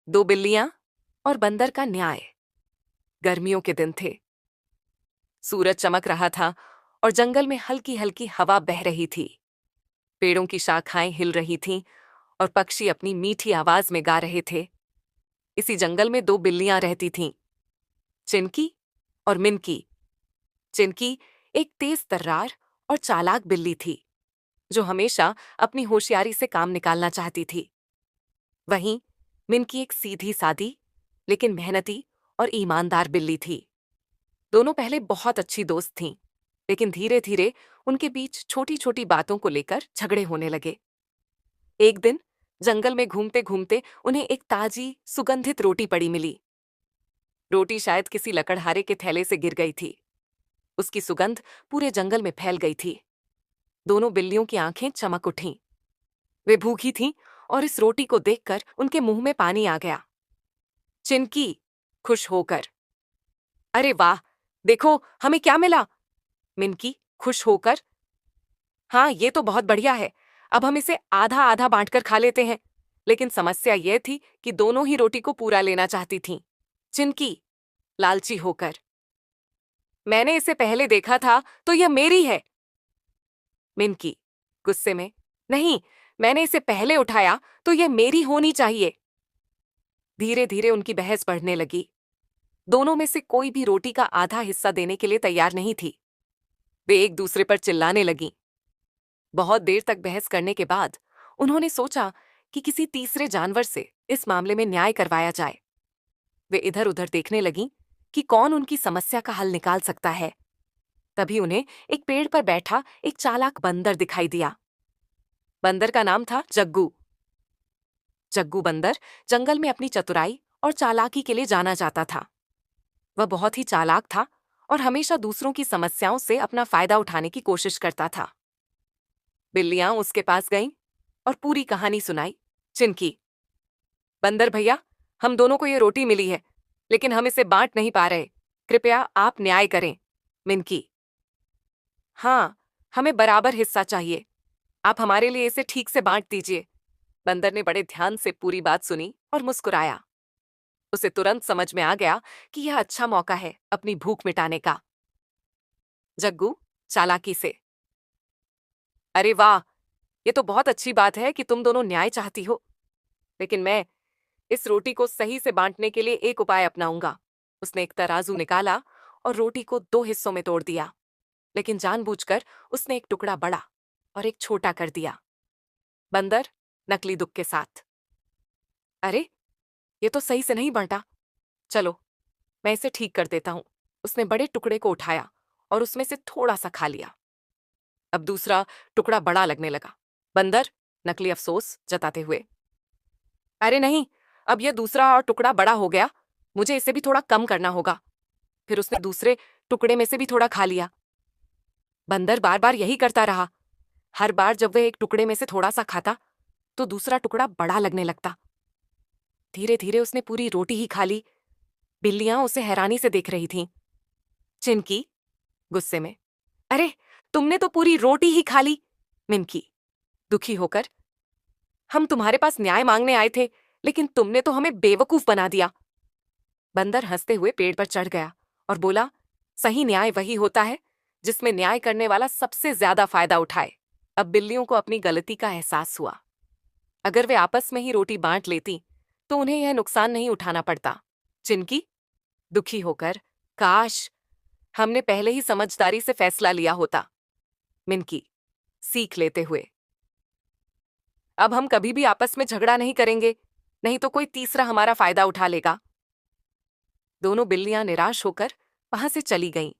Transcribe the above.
दो बिल्लियां और बंदर का न्याय। गर्मियों के दिन थे। सूरज चमक रहा था और जंगल में हल्की हल्की हवा बह रही थी। पेड़ों की शाखाएं हिल रही थीं और पक्षी अपनी मीठी आवाज में गा रहे थे। इसी जंगल में दो बिल्लियां रहती थीं, चिनकी और मिनकी। चिनकी एक तेज तर्रार और चालाक बिल्ली थी, जो हमेशा अपनी होशियारी से काम निकालना चाहती थी। वहीं मिनकी एक सीधी सादी लेकिन मेहनती और ईमानदार बिल्ली थी। दोनों पहले बहुत अच्छी दोस्त थीं, लेकिन धीरे धीरे उनके बीच छोटी छोटी बातों को लेकर झगड़े होने लगे। एक दिन जंगल में घूमते घूमते उन्हें एक ताजी सुगंधित रोटी पड़ी मिली। रोटी शायद किसी लकड़हारे के थैले से गिर गई थी। उसकी सुगंध पूरे जंगल में फैल गई थी। दोनों बिल्लियों की आंखें चमक उठीं। वे भूखी थीं और इस रोटी को देखकर उनके मुंह में पानी आ गया। चिनकी खुश होकर, अरे वाह, देखो हमें क्या मिला। मिनकी खुश होकर, हाँ ये तो बहुत बढ़िया है, अब हम इसे आधा आधा बांटकर खा लेते हैं। लेकिन समस्या यह थी कि दोनों ही रोटी को पूरा लेना चाहती थीं। चिनकी लालची होकर, मैंने इसे पहले देखा था तो यह मेरी है। मिनकी गुस्से में, नहीं, मैंने इसे पहले उठाया तो यह मेरी होनी चाहिए। धीरे धीरे उनकी बहस बढ़ने लगी। दोनों में से कोई भी रोटी का आधा हिस्सा देने के लिए तैयार नहीं थी। वे एक दूसरे पर चिल्लाने लगीं। बहुत देर तक बहस करने के बाद उन्होंने सोचा कि किसी तीसरे जानवर से इस मामले में न्याय करवाया जाए। वे इधर उधर देखने लगीं कि कौन उनकी समस्या का हल निकाल सकता है। तभी उन्हें एक पेड़ पर बैठा एक चालाक बंदर दिखाई दिया। बंदर का नाम था जग्गू। जग्गू बंदर जंगल में अपनी चतुराई और चालाकी के लिए जाना जाता था। वह बहुत ही चालाक था और हमेशा दूसरों की समस्याओं से अपना फायदा उठाने की कोशिश करता था। बिल्लियां उसके पास गईं और पूरी कहानी सुनाई। चिनकी, बंदर भैया, हम दोनों को ये रोटी मिली है, लेकिन हम इसे बांट नहीं पा रहे। कृपया आप न्याय करें। मिनकी, हाँ, हमें बराबर हिस्सा चाहिए। आप हमारे लिए इसे ठीक से बांट दीजिए। बंदर ने बड़े ध्यान से पूरी बात सुनी और मुस्कुराया। उसे तुरंत समझ में आ गया कि यह अच्छा मौका है अपनी भूख मिटाने का। जग्गू चालाकी से, अरे वाह, ये तो बहुत अच्छी बात है कि तुम दोनों न्याय चाहती हो, लेकिन मैं इस रोटी को सही से बांटने के लिए एक उपाय अपनाऊंगा। उसने एक तराजू निकाला और रोटी को दो हिस्सों में तोड़ दिया, लेकिन जानबूझकर उसने एक टुकड़ा बड़ा और एक छोटा कर दिया। बंदर नकली दुख के साथ, अरे ये तो सही से नहीं बांटा। चलो मैं इसे ठीक कर देता हूं। उसने बड़े टुकड़े को उठाया और उसमें से थोड़ा सा खा लिया। अब दूसरा टुकड़ा बड़ा लगने लगा। बंदर नकली अफसोस जताते हुए, अरे नहीं, अब यह दूसरा और टुकड़ा बड़ा हो गया, मुझे इसे भी थोड़ा कम करना होगा। फिर उसने दूसरे टुकड़े में से भी थोड़ा खा लिया। बंदर बार बार यही करता रहा। हर बार जब वह एक टुकड़े में से थोड़ा सा खाता तो दूसरा टुकड़ा बड़ा लगने लगता। धीरे धीरे उसने पूरी रोटी ही खा ली। बिल्लियां उसे हैरानी से देख रही थीं। चिनकी गुस्से में, अरे तुमने तो पूरी रोटी ही खा ली। मिनकी दुखी होकर, हम तुम्हारे पास न्याय मांगने आए थे, लेकिन तुमने तो हमें बेवकूफ बना दिया। बंदर हंसते हुए पेड़ पर चढ़ गया और बोला, सही न्याय वही होता है जिसमें न्याय करने वाला सबसे ज्यादा फायदा उठाए। अब बिल्लियों को अपनी गलती का एहसास हुआ। अगर वे आपस में ही रोटी बांट लेती तो उन्हें यह नुकसान नहीं उठाना पड़ता। चिनकी दुखी होकर, काश हमने पहले ही समझदारी से फैसला लिया होता। मिनकी सीख लेते हुए, अब हम कभी भी आपस में झगड़ा नहीं करेंगे, नहीं तो कोई तीसरा हमारा फायदा उठा लेगा। दोनों बिल्लियां निराश होकर वहां से चली गईं।